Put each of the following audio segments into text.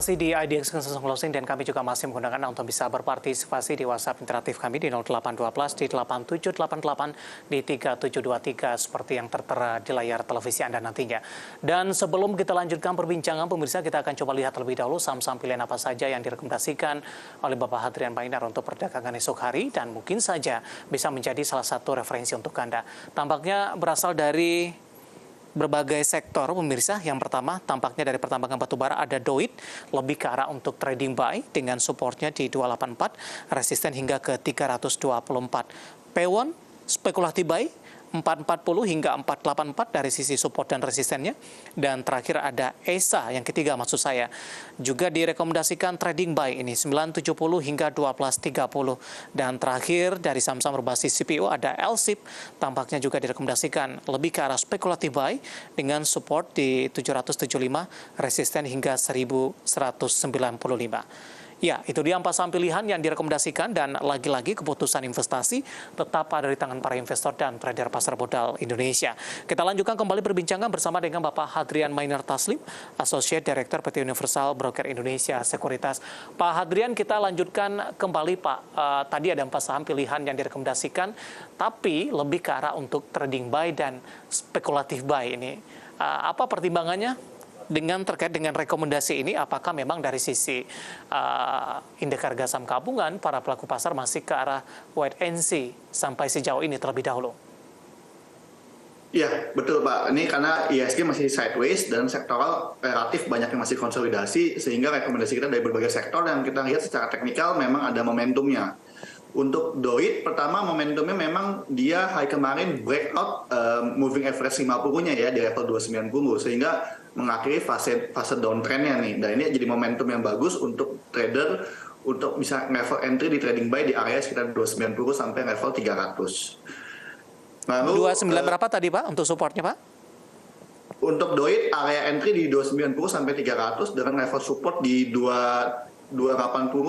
masih di IDX Consensus Closing dan kami juga masih menggunakan untuk bisa berpartisipasi di WhatsApp interaktif kami di 0812 di 8788 di 3723 seperti yang tertera di layar televisi Anda nantinya. Dan sebelum kita lanjutkan perbincangan, pemirsa, kita akan coba lihat terlebih dahulu saham-saham pilihan apa saja yang direkomendasikan oleh Bapak Hadrian Mainar untuk perdagangan esok hari dan mungkin saja bisa menjadi salah satu referensi untuk Anda. Tampaknya berasal dari berbagai sektor, pemirsa. Yang pertama, tampaknya dari pertambangan batubara ada DOIT, lebih ke arah untuk trading buy dengan supportnya di 284, resisten hingga ke 324. Pewon, spekulatif buy, 440 hingga 484 dari sisi support dan resistennya. Dan terakhir ada ESA, yang ketiga maksud saya. Juga direkomendasikan trading buy ini 970 hingga 1230. Dan terakhir dari saham-saham berbasis CPO ada LSIP, tampaknya juga direkomendasikan lebih ke arah spekulatif buy dengan support di 775, resisten hingga 1195. Ya, itu dia 4 saham pilihan yang direkomendasikan dan lagi-lagi keputusan investasi tetap ada di tangan para investor dan trader pasar modal Indonesia. Kita lanjutkan kembali perbincangan bersama dengan Bapak Hadrian Mainar Taslim, Associate Director PT Universal Broker Indonesia Sekuritas. Pak Hadrian, kita lanjutkan kembali Pak. Tadi ada 4 saham pilihan yang direkomendasikan, tapi lebih ke arah untuk trading buy dan spekulatif buy ini. Apa pertimbangannya? Terkait dengan rekomendasi ini, apakah memang dari sisi indeks harga saham gabungan, para pelaku pasar masih ke arah wait and see sampai sejauh ini terlebih dahulu? Iya, betul Pak. Ini karena IHSG masih sideways dan sektoral relatif banyak yang masih konsolidasi, sehingga rekomendasi kita dari berbagai sektor yang kita lihat secara teknikal memang ada momentumnya. Untuk DOIT, pertama momentumnya memang dia high kemarin breakout moving average 50-nya ya di level 290, sehingga mengakhiri fase downtrend-nya nih. Dan ini jadi momentum yang bagus untuk trader untuk bisa level entry di trading buy di area sekitar 290 sampai level 300. Lalu 29 berapa tadi Pak untuk supportnya Pak? Untuk DOIT area entry di 290 sampai 300 dengan level support di 280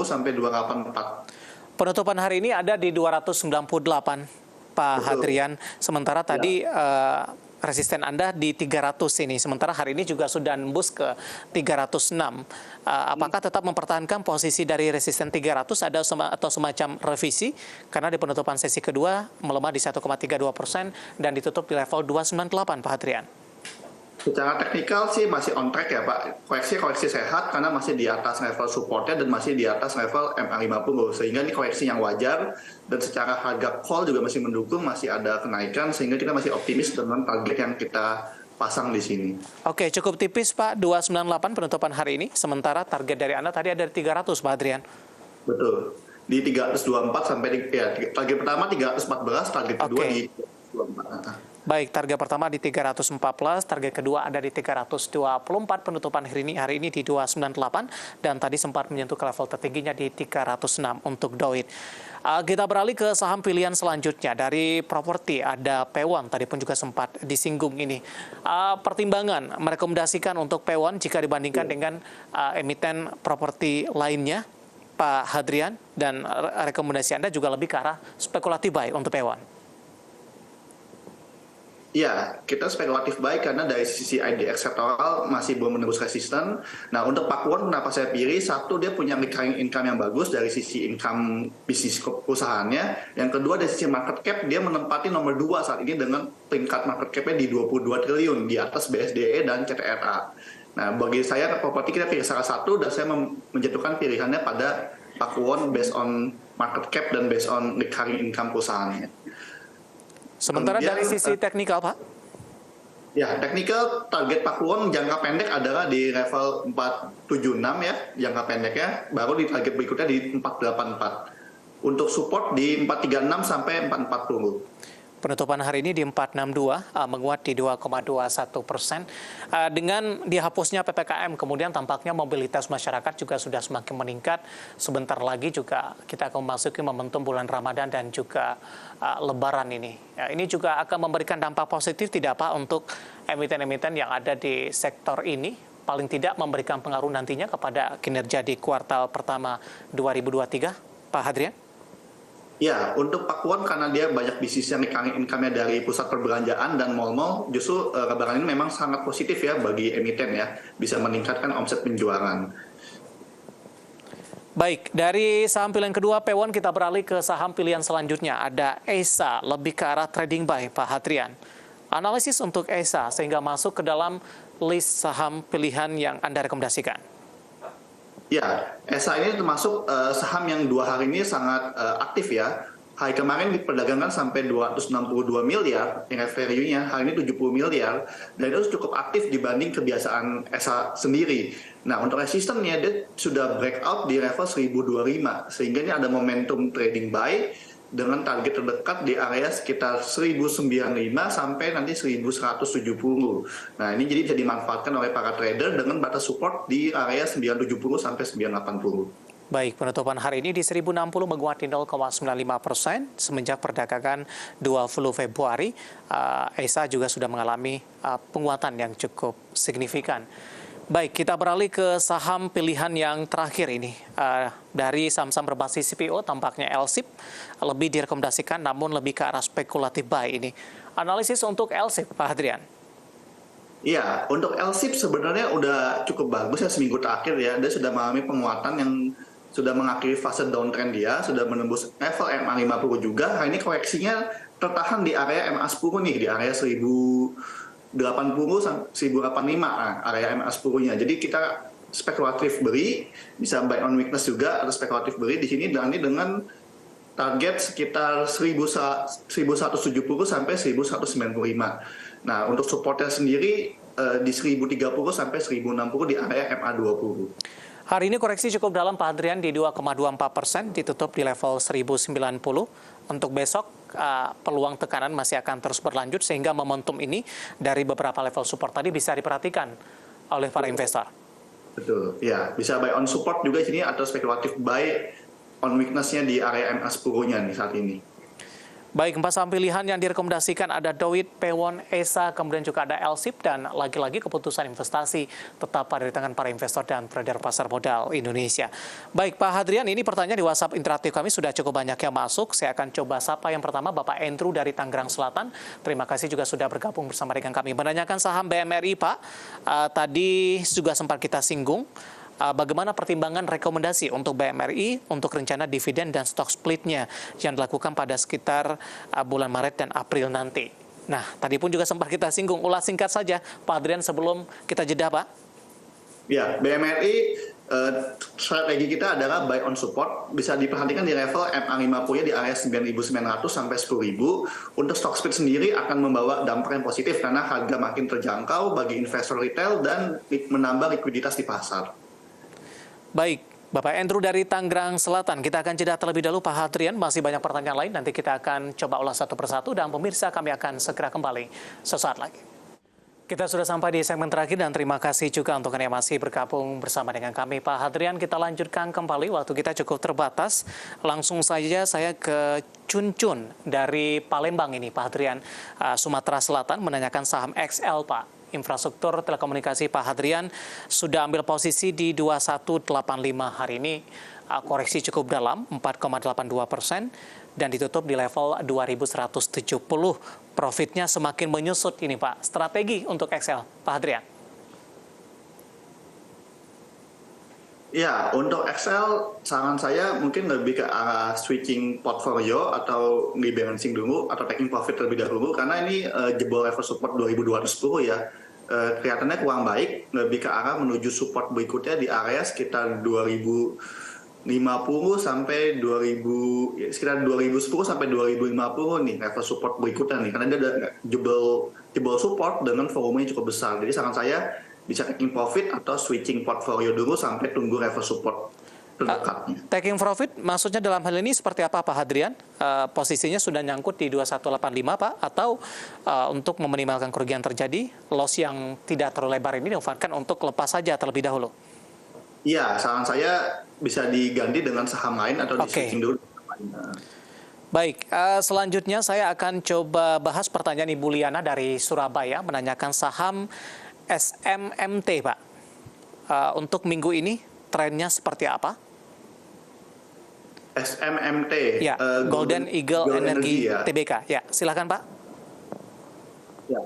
sampai 284. Penutupan hari ini ada di 298, Pak Hadrian. Sementara tadi resisten Anda di 300 ini. Sementara hari ini juga sudah nembus ke 306. Apakah tetap mempertahankan posisi dari resisten 300 atau semacam revisi? Karena di penutupan sesi kedua melemah di 1,32% dan ditutup di level 298, Pak Hadrian. Secara teknikal sih masih on track ya Pak. Koreksi sehat karena masih di atas level supportnya dan masih di atas level MA50. Sehingga ini koreksi yang wajar dan secara harga call juga masih mendukung, masih ada kenaikan sehingga kita masih optimis dengan target yang kita pasang di sini. Oke, cukup tipis Pak, 298 penutupan hari ini. Sementara target dari Anda tadi ada 300 Pak Hadrian. Betul. Di 324 sampai target pertama 314, target kedua di 324. Baik, target pertama di 314, target kedua ada di 324, penutupan hari ini di 298, dan tadi sempat menyentuh ke level tertingginya di 306 untuk DOIT. Kita beralih ke saham pilihan selanjutnya. Dari properti ada Pewon, tadi pun juga sempat disinggung ini. Pertimbangan merekomendasikan untuk Pewon jika dibandingkan dengan emiten properti lainnya, Pak Hadrian, dan rekomendasi Anda juga lebih ke arah spekulatif buy untuk Pewon. Ya, kita spekulatif buy karena dari sisi IDX sektoral masih belum menembus resisten. Nah, untuk Pakuwon kenapa saya pilih? Satu, dia punya recurring income yang bagus dari sisi income bisnis perusahaannya. Yang kedua, dari sisi market cap, dia menempati nomor 2 saat ini dengan tingkat market cap-nya di 22 triliun, di atas BSDE dan CTRA. Nah, bagi saya, properti kita pilih salah satu, dan saya menjatuhkan pilihannya pada Pakuwon based on market cap dan based on recurring income perusahaannya. Sementara kemudian, dari sisi teknikal, Pak? Ya, teknikal target Pakuwon jangka pendek adalah di level 476 ya, jangka pendeknya, baru di target berikutnya di 484. Untuk support di 436 sampai 440. Penutupan hari ini di 462, menguat di 2,21%. Dengan dihapusnya PPKM, kemudian tampaknya mobilitas masyarakat juga sudah semakin meningkat. Sebentar lagi juga kita akan memasuki momentum bulan Ramadan dan juga Lebaran ini. Ya, ini juga akan memberikan dampak positif tidak Pak untuk emiten-emiten yang ada di sektor ini? Paling tidak memberikan pengaruh nantinya kepada kinerja di kuartal pertama 2023, Pak Hadrian? Ya, untuk Pakuwon karena dia banyak bisnis yang income-nya dari pusat perbelanjaan dan mal-mal, justru Lebaran ini memang sangat positif ya bagi emiten ya, bisa meningkatkan omset penjualan. Baik, dari saham pilihan kedua Pewon kita beralih ke saham pilihan selanjutnya. Ada ESA, lebih ke arah trading buy, Pak Hadrian. Analisis untuk ESA sehingga masuk ke dalam list saham pilihan yang Anda rekomendasikan. Ya, ESA ini termasuk saham yang 2 hari ini sangat aktif ya. Hari kemarin diperdagangkan sampai 262 miliar, net value-nya hari ini 70 miliar, dan itu cukup aktif dibanding kebiasaan ESA sendiri. Nah, untuk resistennya dia sudah breakout di level 1025, sehingga ini ada momentum trading buy dengan target terdekat di area sekitar 1095 sampai nanti 1170. Nah, ini jadi bisa dimanfaatkan oleh para trader dengan batas support di area 970 sampai 980. Baik, penutupan hari ini di 1060 menguat di 0,95% semenjak perdagangan 20 Februari. ESA juga sudah mengalami penguatan yang cukup signifikan. Baik, kita beralih ke saham pilihan yang terakhir ini. Dari saham-saham berbasis CPO, tampaknya LSIP lebih direkomendasikan namun lebih ke arah spekulatif buy ini. Analisis untuk LSIP, Pak Hadrian. Iya, untuk LSIP sebenarnya udah cukup bagus ya seminggu terakhir ya. Dia sudah mengalami penguatan yang sudah mengakhiri fase downtrend dia, sudah menembus level MA50 juga. Hari ini koreksinya tertahan di area MA10 nih, di area 1080 sampai 1085 area MA10-nya. Jadi kita spekulatif beli, bisa buy on weakness juga atau spekulatif beli di sini dan ini dengan target sekitar 1170 sampai 1195. Nah, untuk supportnya sendiri di 1030 sampai 1060 di area MA20. Hari ini koreksi cukup dalam, Pak Hadrian, di 2,24%, ditutup di level 1090. Untuk besok, peluang tekanan masih akan terus berlanjut, sehingga momentum ini dari beberapa level support tadi bisa diperhatikan oleh para investor. Betul, ya. Bisa buy on support juga di sini atau spekulatif buy on weakness-nya di area MA10-nya nih saat ini. Baik, 4 saham pilihan yang direkomendasikan ada Doit, Pewon, ESA, kemudian juga ada LSIP, dan lagi-lagi keputusan investasi tetap pada di tangan para investor dan trader pasar modal Indonesia. Baik, Pak Hadrian, ini pertanyaan di WhatsApp interaktif kami sudah cukup banyak yang masuk. Saya akan coba sapa yang pertama, Bapak Andrew dari Tangerang Selatan. Terima kasih juga sudah bergabung bersama dengan kami. Menanyakan saham BMRI, Pak. Tadi juga sempat kita singgung. Bagaimana pertimbangan rekomendasi untuk BMRI untuk rencana dividen dan stock splitnya yang dilakukan pada sekitar bulan Maret dan April nanti. Nah, tadi pun juga sempat kita singgung. Ulas singkat saja, Pak Adrian, sebelum kita jeda, Pak. Ya, BMRI strategi kita adalah buy on support, bisa diperhatikan di level MA50-nya di area 9.900 sampai 10.000. Untuk stock split sendiri akan membawa dampak yang positif karena harga makin terjangkau bagi investor retail dan menambah likuiditas di pasar. Baik, Bapak Andrew dari Tangerang Selatan. Kita akan jeda terlebih dahulu, Pak Hadrian. Masih banyak pertanyaan lain, nanti kita akan coba ulas satu persatu. Dan pemirsa, kami akan segera kembali sesaat lagi. Kita sudah sampai di segmen terakhir dan terima kasih juga untuk Anda yang masih bergabung bersama dengan kami. Pak Hadrian, kita lanjutkan kembali. Waktu kita cukup terbatas. Langsung saja saya ke Cuncun dari Palembang ini, Pak Hadrian, Sumatera Selatan, menanyakan saham XL, Pak. Infrastruktur telekomunikasi, Pak Hadrian sudah ambil posisi di 2185 hari ini, koreksi cukup dalam 4,82% dan ditutup di level 2170. Profitnya semakin menyusut ini, Pak. Strategi untuk XL, Pak Hadrian. Ya, untuk Excel, saran saya mungkin lebih ke arah switching portfolio atau rebalancing dulu atau taking profit terlebih dahulu karena ini jebol level support 2210 ya. Kelihatannya kurang baik, lebih ke arah menuju support berikutnya di area sekitar 2050 sampai 2000 ya, sekitar 2010 sampai 2050 nih level support berikutnya nih karena dia ada jebol support dengan volumenya cukup besar. Jadi saran saya bisa taking profit atau switching portfolio dulu sampai tunggu level support terdekatnya. Taking profit maksudnya dalam hal ini seperti apa, Pak Hadrian? Posisinya sudah nyangkut di 2185, Pak, atau untuk meminimalkan kerugian terjadi, loss yang tidak terlalu lebar ini dimanfaatkan untuk lepas saja terlebih dahulu? Iya, saran saya bisa diganti dengan saham lain atau di switching dulu. Baik, selanjutnya saya akan coba bahas pertanyaan Ibu Liana dari Surabaya menanyakan saham SMMT, Pak. Untuk minggu ini trennya seperti apa? SMMT, ya, Golden Eagle Energy ya. Tbk. Ya, silakan, Pak. Ya.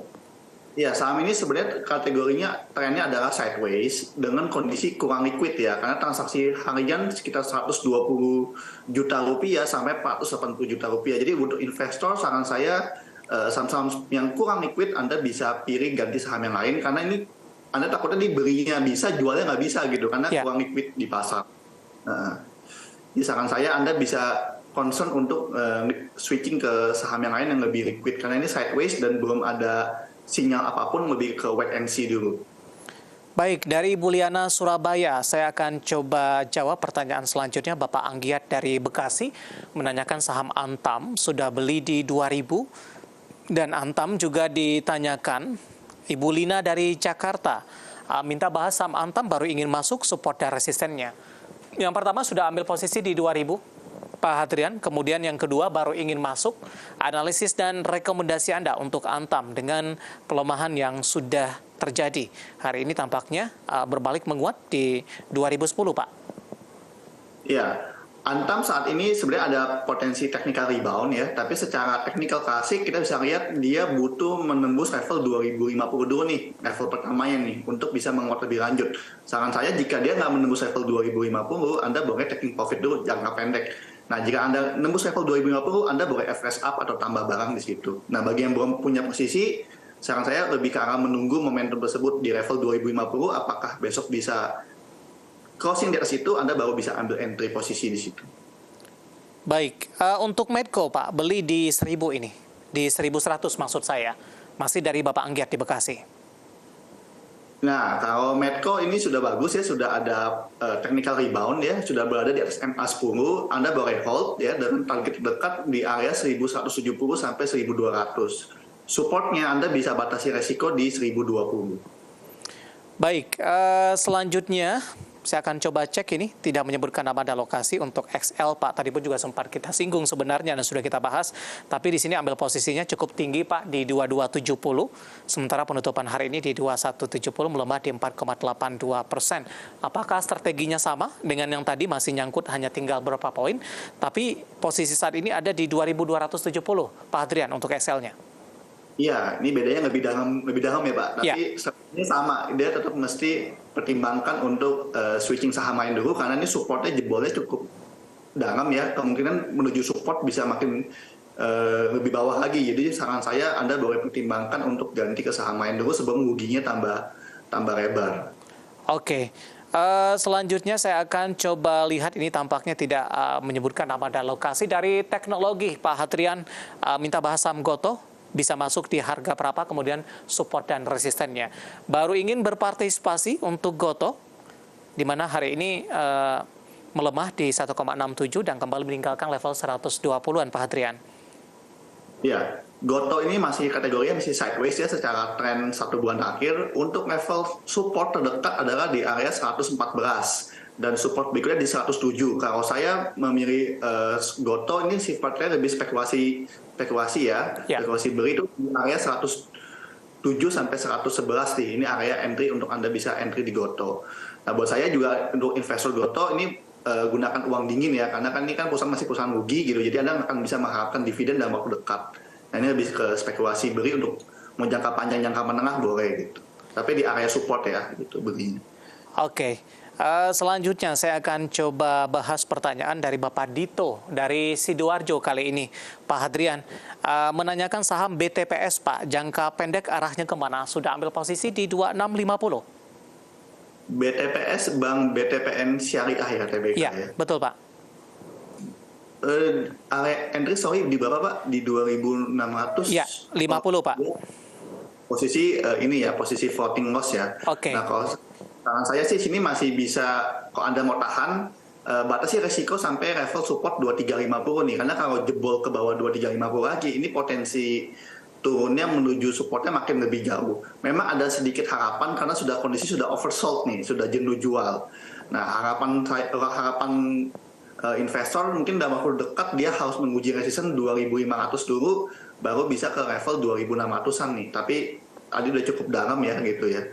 Ya, saham ini sebenarnya kategorinya trennya adalah sideways dengan kondisi kurang liquid ya, karena transaksi harian sekitar 120 juta rupiah sampai 480 juta rupiah. Jadi untuk investor saran saya saham-saham yang kurang liquid Anda bisa pilih ganti saham yang lain karena ini Anda takutnya dibelinya bisa, jualnya nggak bisa gitu karena Ya. kurang liquid di pasar. Nah, jadi saran saya Anda bisa concern untuk switching ke saham yang lain yang lebih liquid karena ini sideways dan belum ada sinyal apapun, lebih ke wait and see dulu. Baik, dari Ibu Liana Surabaya, saya akan coba jawab pertanyaan selanjutnya. Bapak Anggiat dari Bekasi menanyakan saham Antam, sudah beli di 2000, dan Antam juga ditanyakan. Ibu Lina dari Jakarta minta bahas saham Antam, baru ingin masuk, support dan resistennya. Yang pertama sudah ambil posisi di 2000. Pak Hadrian, kemudian yang kedua baru ingin masuk, analisis dan rekomendasi Anda untuk Antam dengan pelemahan yang sudah terjadi. Hari ini tampaknya berbalik menguat di 2010, Pak. Ya, Antam saat ini sebenarnya ada potensi technical rebound ya, tapi secara technical klasik kita bisa lihat dia butuh menembus level 2050 dulu nih, level pertamanya nih, untuk bisa menguat lebih lanjut. Saran saya jika dia nggak menembus level 2050, Anda boleh taking profit dulu jangka pendek. Nah, jika Anda nembus level 2050, Anda boleh average up atau tambah barang di situ. Nah, bagi yang belum punya posisi, saran saya lebih ke arah menunggu momentum tersebut di level 2050, apakah besok bisa closing di atas itu, Anda baru bisa ambil entry posisi di situ. Baik, untuk Medco, Pak, beli di 1000 ini, di 1100 maksud saya, masih dari Bapak Anggiat di Bekasi. Nah, kalau Medco ini sudah bagus ya, sudah ada technical rebound ya, sudah berada di atas MA10, Anda boleh hold ya, dengan target terdekat di area 1170 sampai 1200. Supportnya Anda bisa batasi resiko di 1020. Baik, selanjutnya saya akan coba cek ini, tidak menyebutkan nama dan lokasi untuk XL, Pak. Tadi pun juga sempat kita singgung sebenarnya dan sudah kita bahas. Tapi di sini ambil posisinya cukup tinggi, Pak, di 2270. Sementara penutupan hari ini di 2170 melemah di 4,82%. Apakah strateginya sama dengan yang tadi, masih nyangkut hanya tinggal berapa poin? Tapi posisi saat ini ada di 2270, Pak Hadrian, untuk XL-nya. Iya, ini bedanya lebih dalam ya Pak. Tapi ini sama, dia tetap mesti pertimbangkan untuk switching saham lain dulu karena ini supportnya jebolnya cukup dalam ya. Kemungkinan menuju support bisa makin lebih bawah lagi. Jadi saran saya Anda boleh pertimbangkan untuk ganti ke saham lain dulu sebelum ruginya tambah lebar. Oke. Selanjutnya saya akan coba lihat, ini tampaknya tidak menyebutkan nama dan lokasi. Dari teknologi, Pak Hadrian minta bahas saham Goto, bisa masuk di harga berapa, kemudian support dan resistennya. Baru ingin berpartisipasi untuk Goto, di mana hari ini melemah di 1,67 dan kembali meninggalkan level 120-an, Pak Hadrian. Ya, Goto ini masih kategorinya masih sideways ya secara tren 1 bulan terakhir. Untuk level support terdekat adalah di area 114 dan support berikutnya di 107. Kalau saya memilih Goto ini sifatnya lebih spekulasi ya. Spekulasi beli itu di area 107 sampai 111 nih. Ini area entry untuk Anda bisa entry di Goto. Nah, buat saya juga untuk investor Goto ini gunakan uang dingin ya, karena kan ini kan masih perusahaan rugi gitu. Jadi Anda akan bisa mengharapkan dividen dalam waktu dekat. Nah, ini lebih ke spekulasi beli untuk mau jangka panjang, jangka menengah boleh gitu. Tapi di area support ya gitu belinya. Oke. Selanjutnya saya akan coba bahas pertanyaan dari Bapak Dito dari Sidoarjo kali ini. Pak Hadrian menanyakan saham BTPS, Pak, jangka pendek arahnya kemana? Sudah ambil posisi di 2650. BTPS, Bank BTPN Syariah ya, TBK ya? Betul, Pak. Area entry di berapa Pak? Di 2600? Ya, 50 Pak. Posisi ini ya, posisi floating loss ya. Oke. Nah, kalau saran saya sih sini masih bisa, kalau Anda mau tahan, batasi resiko sampai level support 2350 nih. Karena kalau jebol ke bawah 2350 lagi, ini potensi turunnya menuju supportnya makin lebih jauh. Memang ada sedikit harapan karena kondisi sudah oversold nih, sudah jenuh jual. Nah, harapan investor mungkin dalam waktu dekat dia harus menguji resisten 2500 dulu, baru bisa ke level 2600-an nih. Tapi tadi udah cukup dalam ya gitu ya.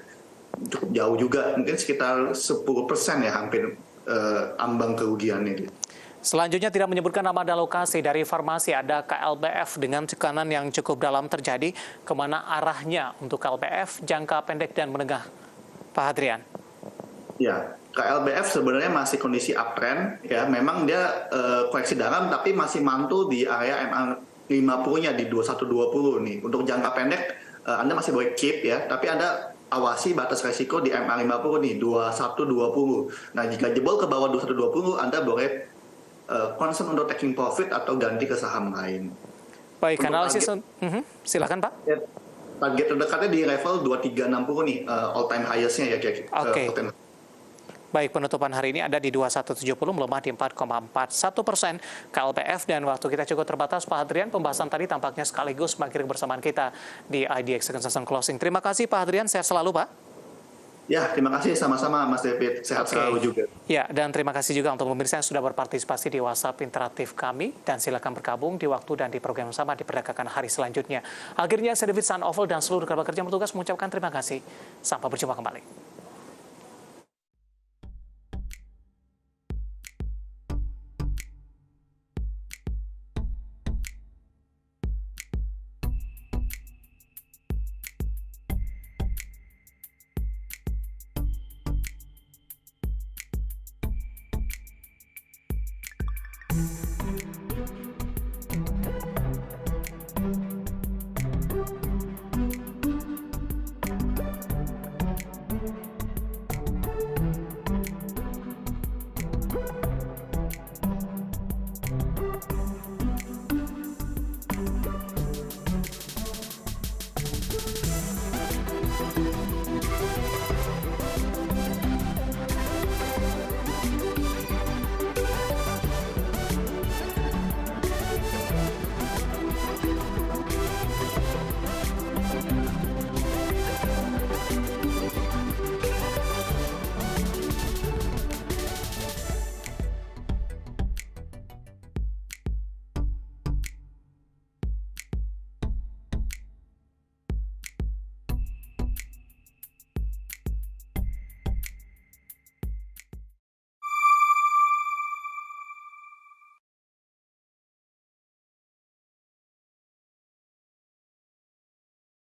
Cukup jauh juga, mungkin sekitar 10% ya hampir ambang kerugiannya gitu. Selanjutnya tidak menyebutkan nama dan lokasi dari farmasi, ada KLBF dengan tekanan yang cukup dalam terjadi. Kemana arahnya untuk KLBF, jangka pendek dan menengah? Pak Hadrian. Ya, KLBF sebenarnya masih kondisi uptrend, ya. Memang dia koreksi dalam, tapi masih mantul di area MA50-nya di 2120 nih. Untuk jangka pendek, Anda masih boleh keep ya, tapi Anda awasi batas resiko di MA50 nih, 2120. Nah, jika jebol ke bawah 2120, Anda boleh concern untuk taking profit atau ganti ke saham lain. Baik, analisis. Silakan Pak. Ya, target terdekatnya di level 2360 nih, all time highest-nya ya. Oke. Baik, penutupan hari ini ada di 2170, melemah di 4,41%. KLBF dan waktu kita cukup terbatas, Pak Hadrian. Pembahasan tadi tampaknya sekaligus mengakhiri bersamaan kita di IDX Consensus Closing. Terima kasih Pak Hadrian, sehat selalu Pak. Ya, terima kasih sama-sama Mas David, sehat selalu juga. Ya, dan terima kasih juga untuk pemirsa yang sudah berpartisipasi di WhatsApp interaktif kami, dan silakan bergabung di waktu dan di program yang sama di perdagangan hari selanjutnya. Akhirnya saya David Sanoval dan seluruh kerabat kerja bertugas mengucapkan terima kasih. Sampai berjumpa kembali.